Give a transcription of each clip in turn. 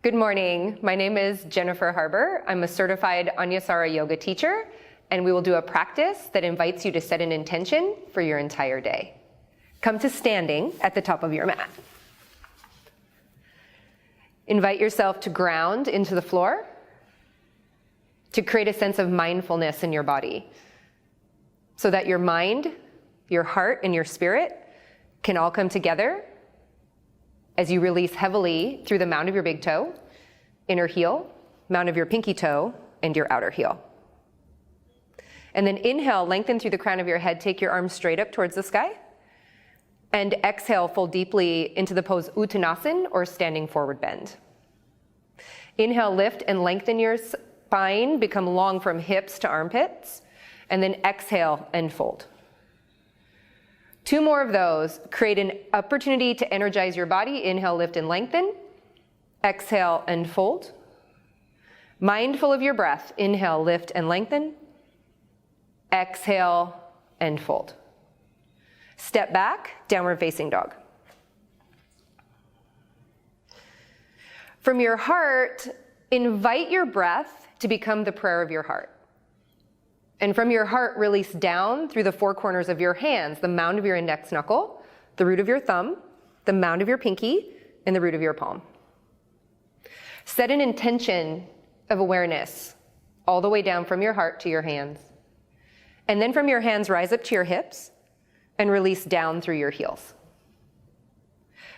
Good morning. My name is Jennifer Harbour. I'm a certified Anusara Yoga teacher, and we will do a practice that invites you to set an intention for your entire day. Come to standing at the top of your mat. Invite yourself to ground into the floor to create a sense of mindfulness in your body so that your mind, your heart, and your spirit can all come together as you release heavily through the mound of your big toe, inner heel, mound of your pinky toe, and your outer heel. And then inhale, lengthen through the crown of your head, take your arms straight up towards the sky. And exhale, fold deeply into the pose Uttanasana, or standing forward bend. Inhale, lift and lengthen your spine, become long from hips to armpits. And then exhale and fold. 2 more of those. Create an opportunity to energize your body. Inhale, lift and lengthen. Exhale and fold. Mindful of your breath. Inhale, lift and lengthen. Exhale and fold. Step back, downward facing dog. From your heart, invite your breath to become the prayer of your heart. And from your heart, release down through the 4 corners of your hands, the mound of your index knuckle, the root of your thumb, the mound of your pinky, and the root of your palm. Set an intention of awareness all the way down from your heart to your hands. And then from your hands, rise up to your hips and release down through your heels.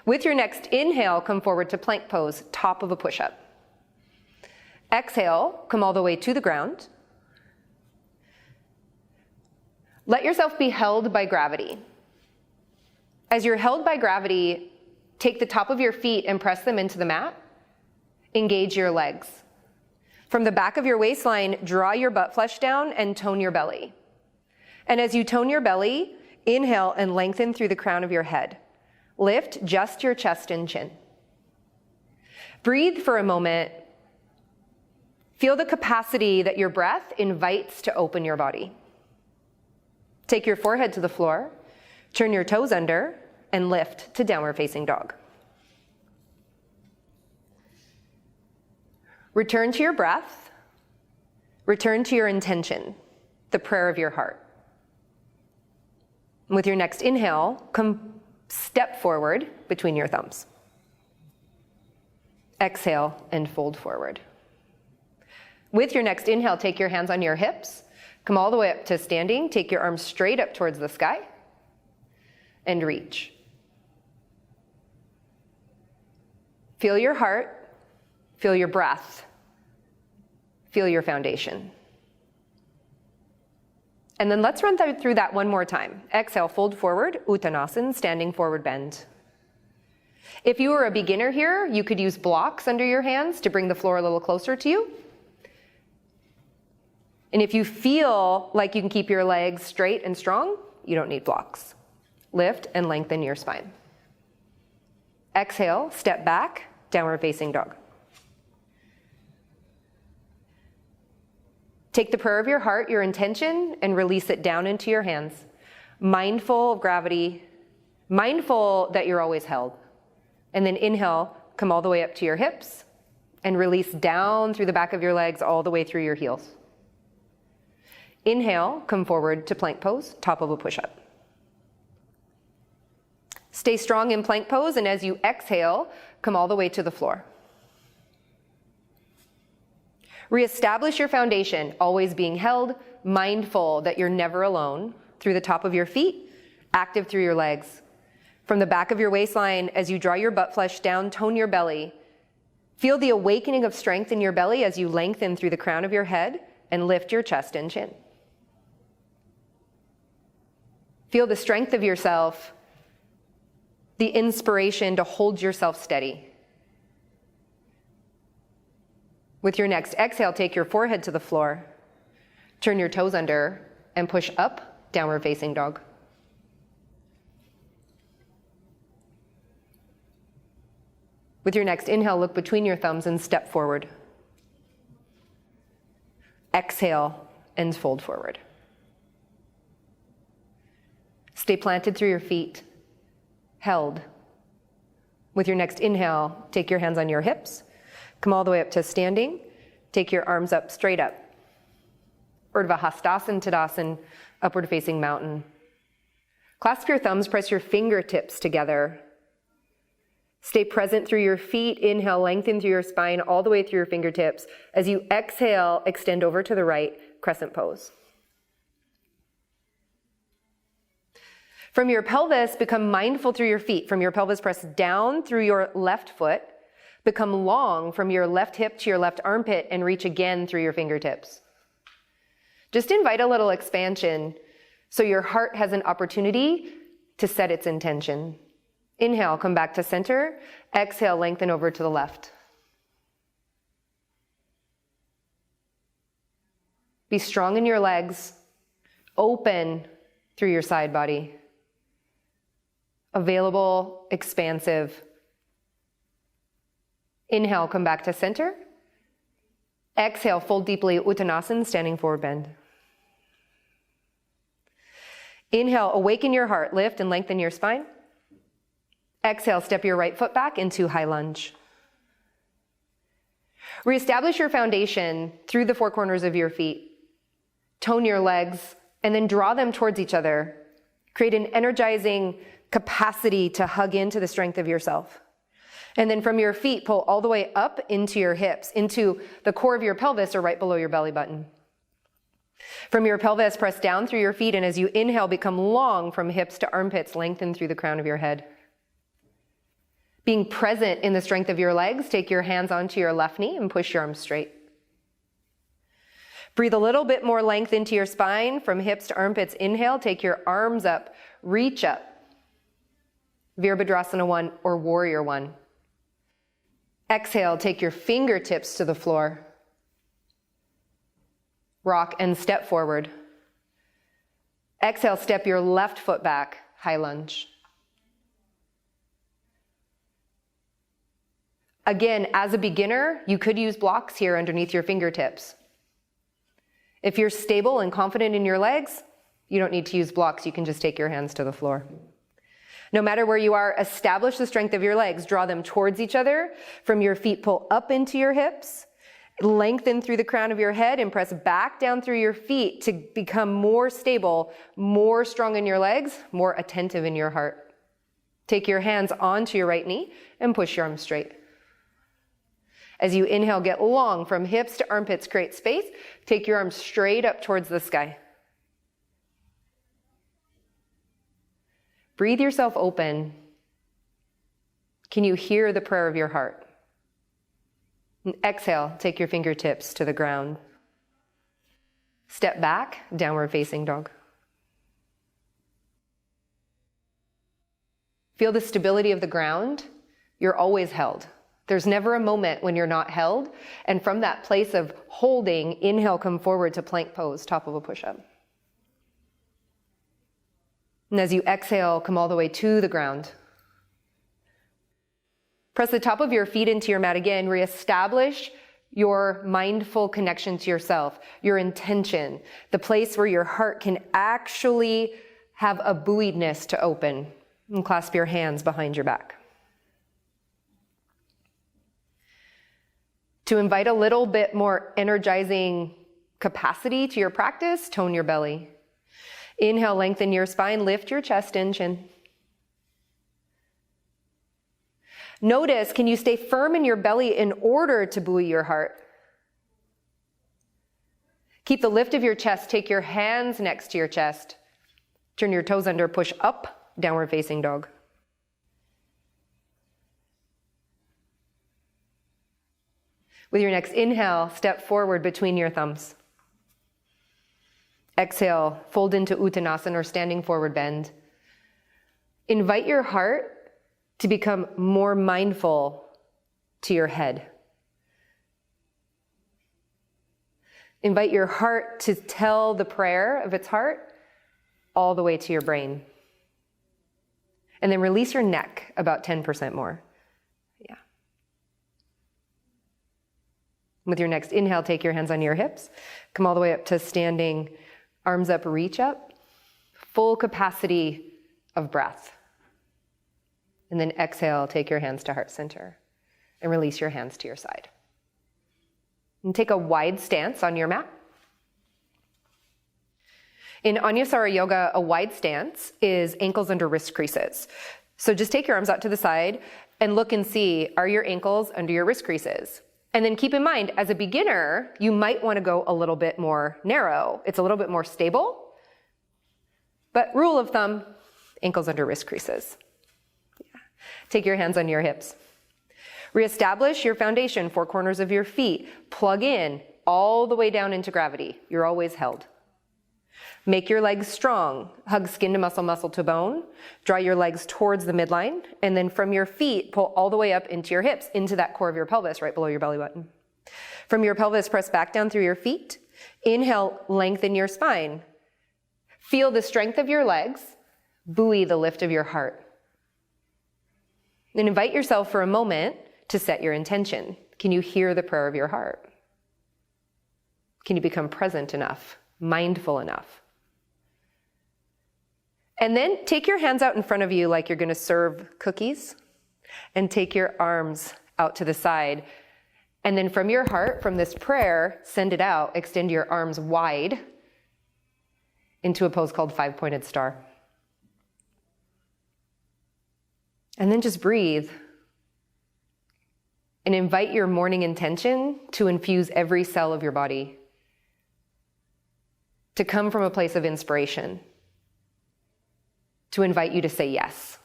With your next inhale, come forward to plank pose, top of a push-up. Exhale, come all the way to the ground. Let yourself be held by gravity. As you're held by gravity, take the top of your feet and press them into the mat. Engage your legs. From the back of your waistline, draw your butt flesh down and tone your belly. And as you tone your belly, inhale and lengthen through the crown of your head. Lift just your chest and chin. Breathe for a moment. Feel the capacity that your breath invites to open your body. Take your forehead to the floor, turn your toes under, and lift to downward facing dog. Return to your breath. Return to your intention, the prayer of your heart. With your next inhale, come step forward between your thumbs. Exhale and fold forward. With your next inhale, take your hands on your hips. Come all the way up to standing. Take your arms straight up towards the sky and reach. Feel your heart. Feel your breath. Feel your foundation. And then let's run through that one more time. Exhale, fold forward, Uttanasana, standing forward bend. If you were a beginner here, you could use blocks under your hands to bring the floor a little closer to you. And if you feel like you can keep your legs straight and strong, you don't need blocks. Lift and lengthen your spine. Exhale, step back, downward facing dog. Take the prayer of your heart, your intention, and release it down into your hands. Mindful of gravity, mindful that you're always held. And then inhale, come all the way up to your hips, and release down through the back of your legs all the way through your heels. Inhale, come forward to plank pose, top of a push-up. Stay strong in plank pose, and as you exhale, come all the way to the floor. Reestablish your foundation, always being held, mindful that you're never alone, through the top of your feet, active through your legs. From the back of your waistline, as you draw your butt flesh down, tone your belly. Feel the awakening of strength in your belly as you lengthen through the crown of your head and lift your chest and chin. Feel the strength of yourself, the inspiration to hold yourself steady. With your next exhale, take your forehead to the floor, turn your toes under, and push up, downward facing dog. With your next inhale, look between your thumbs and step forward. Exhale and fold forward. Stay planted through your feet, held. With your next inhale, take your hands on your hips, Come all the way up to standing. Take your arms up, straight up. Urdhva Hastasana, Tadasana, upward facing mountain. Clasp your thumbs, press your fingertips together. Stay present through your feet. Inhale, lengthen through your spine all the way through your fingertips. As you exhale, extend over to the right, crescent pose. From your pelvis, become mindful through your feet. From your pelvis, press down through your left foot. Become long from your left hip to your left armpit and reach again through your fingertips. Just invite a little expansion so your heart has an opportunity to set its intention. Inhale, come back to center. Exhale, lengthen over to the left. Be strong in your legs. Open through your side body. Available, expansive. Inhale, come back to center. Exhale, fold deeply, Uttanasana, standing forward bend. Inhale, awaken your heart, lift and lengthen your spine. Exhale, step your right foot back into high lunge. Reestablish your foundation through the four corners of your feet. Tone your legs and then draw them towards each other. Create an energizing capacity to hug into the strength of yourself. And then from your feet, pull all the way up into your hips, into the core of your pelvis or right below your belly button. From your pelvis, press down through your feet, and as you inhale, become long from hips to armpits, lengthen through the crown of your head. Being present in the strength of your legs, take your hands onto your left knee and push your arms straight. Breathe a little bit more length into your spine. From hips to armpits, inhale, take your arms up, reach up. Virabhadrasana 1 or Warrior 1. Exhale, take your fingertips to the floor. Rock and step forward. Exhale, step your left foot back, high lunge. Again, as a beginner, you could use blocks here underneath your fingertips. If you're stable and confident in your legs, you don't need to use blocks. You can just take your hands to the floor. No matter where you are, establish the strength of your legs. Draw them towards each other. From your feet, pull up into your hips. Lengthen through the crown of your head and press back down through your feet to become more stable, more strong in your legs, more attentive in your heart. Take your hands onto your right knee and push your arms straight. As you inhale, get long from hips to armpits, create space. Take your arms straight up towards the sky. Breathe yourself open. Can you hear the prayer of your heart? And exhale, take your fingertips to the ground. Step back, downward facing dog. Feel the stability of the ground. You're always held. There's never a moment when you're not held. And from that place of holding, inhale, come forward to plank pose, top of a push-up. And as you exhale, come all the way to the ground. Press the top of your feet into your mat again. Reestablish your mindful connection to yourself, your intention, the place where your heart can actually have a buoyedness to open. And clasp your hands behind your back. To invite a little bit more energizing capacity to your practice, tone your belly. Inhale, lengthen your spine, lift your chest and chin. Notice, can you stay firm in your belly in order to buoy your heart? Keep the lift of your chest, take your hands next to your chest. Turn your toes under, push up, downward facing dog. With your next inhale, step forward between your thumbs. Exhale, fold into Uttanasana or standing forward bend. Invite your heart to become more mindful to your head. Invite your heart to tell the prayer of its heart all the way to your brain. And then release your neck about 10% more. Yeah. With your next inhale, take your hands on your hips. Come all the way up to standing, arms up, reach up. Full capacity of breath. And then exhale, take your hands to heart center and release your hands to your side. And take a wide stance on your mat. In Anusara Yoga, a wide stance is ankles under wrist creases. So just take your arms out to the side and look and see, are your ankles under your wrist creases? And then keep in mind, as a beginner, you might want to go a little bit more narrow. It's a little bit more stable. But rule of thumb, ankles under wrist creases. Yeah. Take your hands on your hips. Reestablish your foundation, four corners of your feet. Plug in all the way down into gravity. You're always held. Make your legs strong. Hug skin to muscle, muscle to bone. Draw your legs towards the midline. And then from your feet, pull all the way up into your hips, into that core of your pelvis, right below your belly button. From your pelvis, press back down through your feet. Inhale, lengthen your spine. Feel the strength of your legs. Buoy the lift of your heart. Then invite yourself for a moment to set your intention. Can you hear the prayer of your heart? Can you become present enough, mindful enough? And then take your hands out in front of you like you're going to serve cookies, and take your arms out to the side. And then from your heart, from this prayer, send it out, extend your arms wide into a pose called five-pointed star. And then just breathe and invite your morning intention to infuse every cell of your body, to come from a place of inspiration, to invite you to say yes.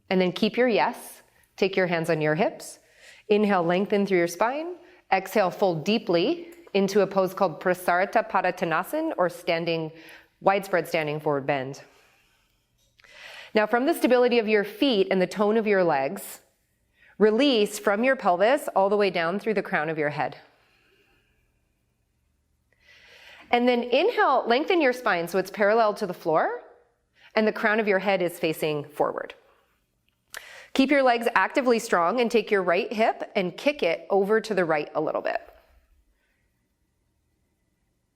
And then keep your yes. Take your hands on your hips. Inhale, lengthen through your spine. Exhale, fold deeply into a pose called Prasarita Padottanasana, or widespread standing forward bend. Now, from the stability of your feet and the tone of your legs, release from your pelvis all the way down through the crown of your head. And then inhale, lengthen your spine so it's parallel to the floor and the crown of your head is facing forward. Keep your legs actively strong and take your right hip and kick it over to the right a little bit.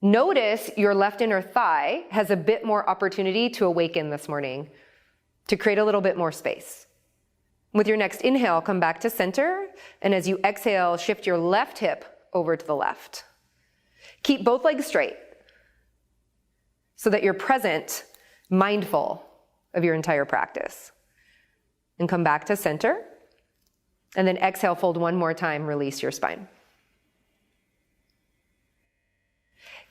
Notice your left inner thigh has a bit more opportunity to awaken this morning, to create a little bit more space. With your next inhale, come back to center, and as you exhale, shift your left hip over to the left. Keep both legs straight so that you're present, mindful of your entire practice. And come back to center, and then exhale, fold one more time, release your spine.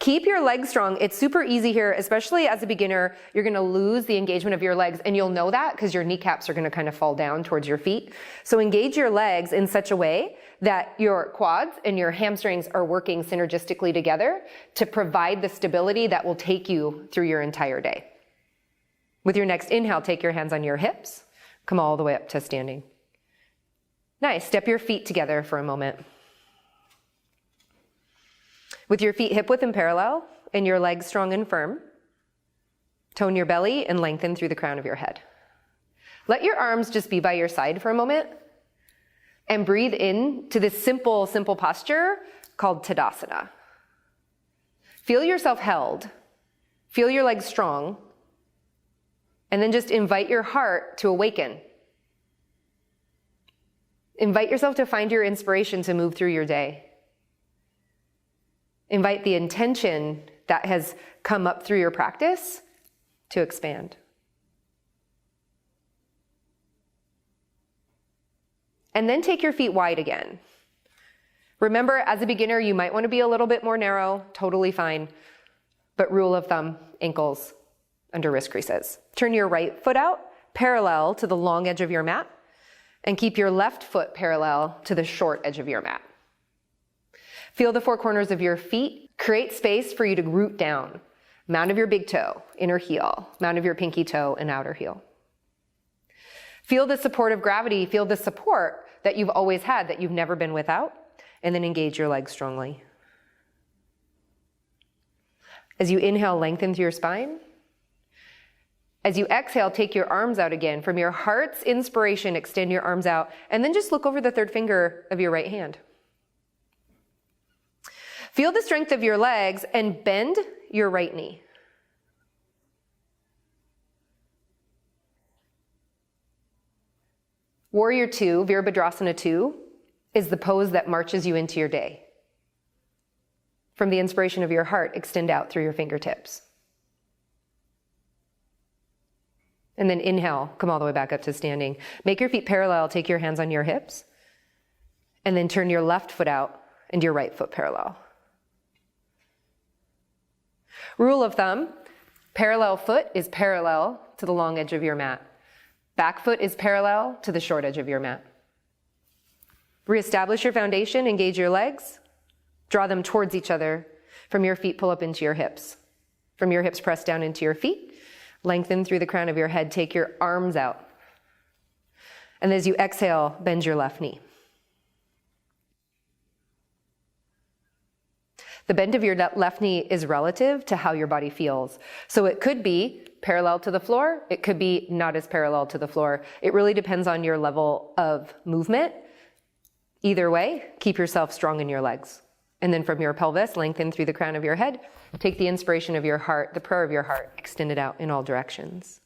Keep your legs strong. It's super easy here, especially as a beginner. You're going to lose the engagement of your legs, and you'll know that because your kneecaps are going to kind of fall down towards your feet. So engage your legs in such a way that your quads and your hamstrings are working synergistically together to provide the stability that will take you through your entire day. With your next inhale, take your hands on your hips. Come all the way up to standing. Nice. Step your feet together for a moment. With your feet hip width and parallel and your legs strong and firm, tone your belly and lengthen through the crown of your head. Let your arms just be by your side for a moment and breathe in to this simple posture called Tadasana. Feel yourself held. Feel your legs strong. And then just invite your heart to awaken. Invite yourself to find your inspiration to move through your day. Invite the intention that has come up through your practice to expand. And then take your feet wide again. Remember, as a beginner, you might want to be a little bit more narrow, totally fine. But rule of thumb, ankles under wrist creases. Turn your right foot out, parallel to the long edge of your mat, and keep your left foot parallel to the short edge of your mat. Feel the four corners of your feet. Create space for you to root down. Mound of your big toe, inner heel. Mound of your pinky toe and outer heel. Feel the support of gravity. Feel the support that you've always had, that you've never been without. And then engage your legs strongly. As you inhale, lengthen through your spine. As you exhale, take your arms out again. From your heart's inspiration, extend your arms out. And then just look over the third finger of your right hand. Feel the strength of your legs and bend your right knee. Warrior 2, Virabhadrasana 2, is the pose that marches you into your day. From the inspiration of your heart, extend out through your fingertips. And then inhale, come all the way back up to standing. Make your feet parallel, take your hands on your hips, and then turn your left foot out and your right foot parallel. Rule of thumb, parallel foot is parallel to the long edge of your mat. Back foot is parallel to the short edge of your mat. Reestablish your foundation, engage your legs, draw them towards each other. From your feet, pull up into your hips. From your hips, press down into your feet. Lengthen through the crown of your head, take your arms out. And as you exhale, bend your left knee. The bend of your left knee is relative to how your body feels. So it could be parallel to the floor, it could be not as parallel to the floor. It really depends on your level of movement. Either way, keep yourself strong in your legs. And then from your pelvis, lengthen through the crown of your head. Take the inspiration of your heart, the prayer of your heart, extend it out in all directions.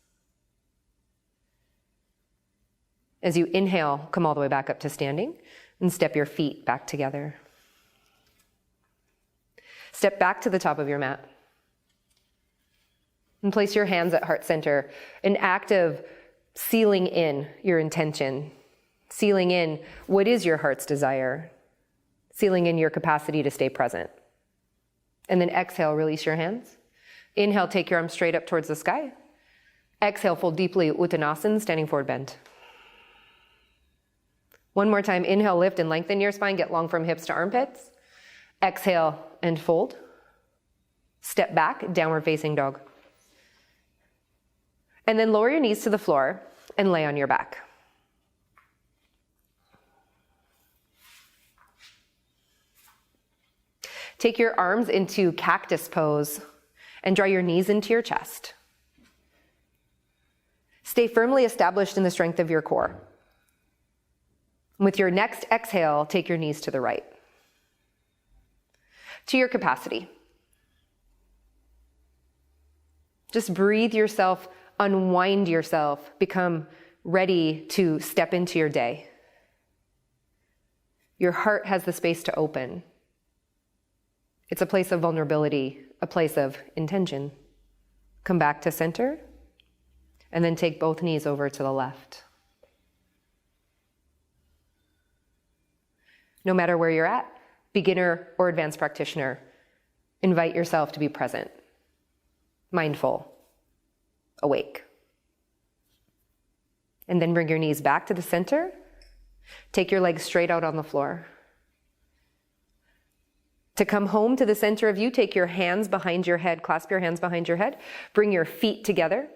As you inhale, come all the way back up to standing and step your feet back together. Step back to the top of your mat. And place your hands at heart center, an act of sealing in your intention, sealing in what is your heart's desire, sealing in your capacity to stay present. And then exhale, release your hands. Inhale, take your arms straight up towards the sky. Exhale, fold deeply, Uttanasana, standing forward bend. One more time, inhale, lift and lengthen your spine, get long from hips to armpits. Exhale and fold. Step back, downward facing dog. And then lower your knees to the floor and lay on your back. Take your arms into cactus pose and draw your knees into your chest. Stay firmly established in the strength of your core. With your next exhale, take your knees to the right. To your capacity. Just breathe yourself, unwind yourself, become ready to step into your day. Your heart has the space to open. It's a place of vulnerability, a place of intention. Come back to center, and then take both knees over to the left. No matter where you're at, beginner or advanced practitioner, invite yourself to be present, mindful, awake. And then bring your knees back to the center. Take your legs straight out on the floor. To come home to the center of you, take your hands behind your head, clasp your hands behind your head, bring your feet together.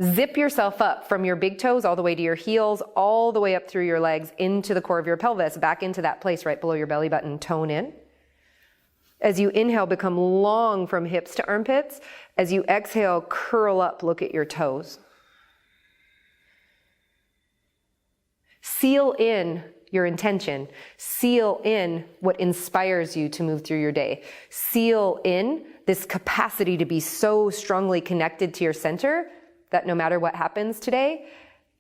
Zip yourself up from your big toes all the way to your heels, all the way up through your legs, into the core of your pelvis, back into that place right below your belly button, tone in. As you inhale, become long from hips to armpits. As you exhale, curl up, look at your toes. Seal in your intention. Seal in what inspires you to move through your day. Seal in this capacity to be so strongly connected to your center that no matter what happens today,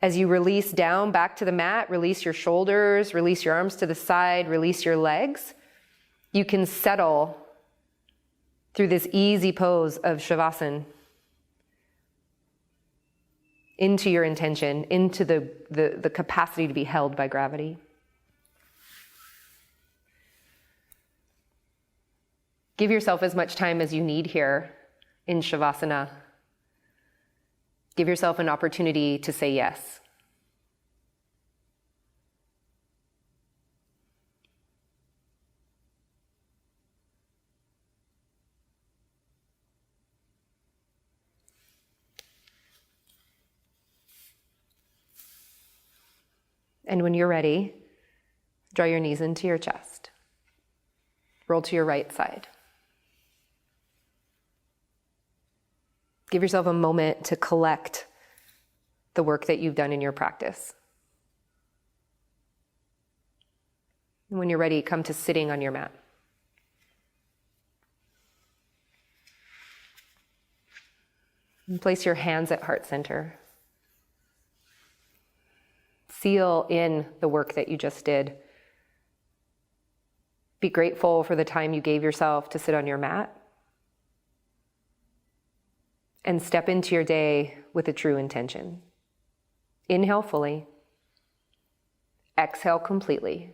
as you release down back to the mat, release your shoulders, release your arms to the side, release your legs, you can settle through this easy pose of Savasana into your intention, into the capacity to be held by gravity. Give yourself as much time as you need here in Savasana. Give yourself an opportunity to say yes. And when you're ready, draw your knees into your chest. Roll to your right side. Give yourself a moment to collect the work that you've done in your practice. And when you're ready, come to sitting on your mat. And place your hands at heart center. Seal in the work that you just did. Be grateful for the time you gave yourself to sit on your mat. And step into your day with a true intention. Inhale fully. Exhale completely.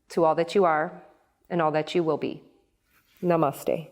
To all that you are and all that you will be. Namaste.